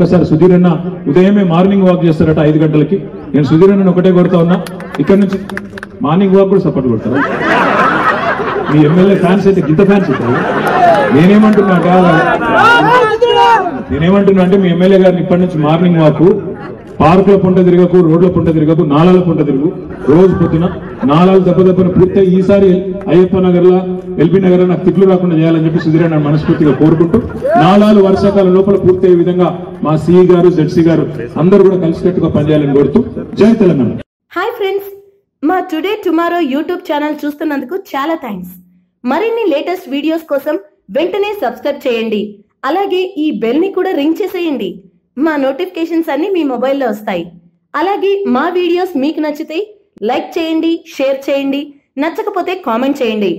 ఒక్కసారి సుధీర్ అన్న ఉదయమే మార్నింగ్ వాక్ చేస్తారట 5 గంటలకి. నేను సుధీర్ అన్న ఒకటే కొడతా ఉన్నా, ఇక్కడ నుంచి మార్నింగ్ వాక్ కూడా సపోర్ట్ కొడతారా? మీ ఎమ్మెల్యే ఫ్యాన్స్ అయితే గింత ఫ్యాన్స్ అవుతారు. నేనేమంటున్నా అంటే మీ ఎమ్మెల్యే గారిని ఇప్పటి నుంచి మార్నింగ్ వాక్, పార్కుల పుంట తిరగకు, రోడ్ల పుంట తిరగకు, నాలాల పుంట తిరుగు. రోజు పొద్దున నాలాలు దెబ్బని పూర్తయి ఈసారి అయ్యప్ప నగర్లా, ఎల్బీ నగర్ నాకు తిట్లు రాకుండా చేయాలని చెప్పి సుధీర్ అన్న మనస్ఫూర్తిగా కోరుకుంటూ, నాలాలు వర్షాకాలం లోపల పూర్తయ్యే విధంగా మా సిఈ గారు, జెడ్సీ గారు అందరూ కూడా కలిసికట్టుగా పనిచేయాలని కోరుతూ జై తెలంగాణ. హాయ్ ఫ్రెండ్స్, మా టుడే టుమారో యూట్యూబ్ ఛానల్ చూస్తున్నందుకు చాలా థ్యాంక్స్. మరిన్ని లేటెస్ట్ వీడియోస్ కోసం వెంటనే సబ్స్క్రైబ్ చేయండి. అలాగే ఈ బెల్ ని కూడా రింగ్ చేసేయండి. మా నోటిఫికేషన్స్ అన్ని మీ మొబైల్లో వస్తాయి. అలాగే మా వీడియోస్ మీకు నచ్చితే లైక్ చేయండి, షేర్ చేయండి, నచ్చకపోతే కామెంట్ చేయండి.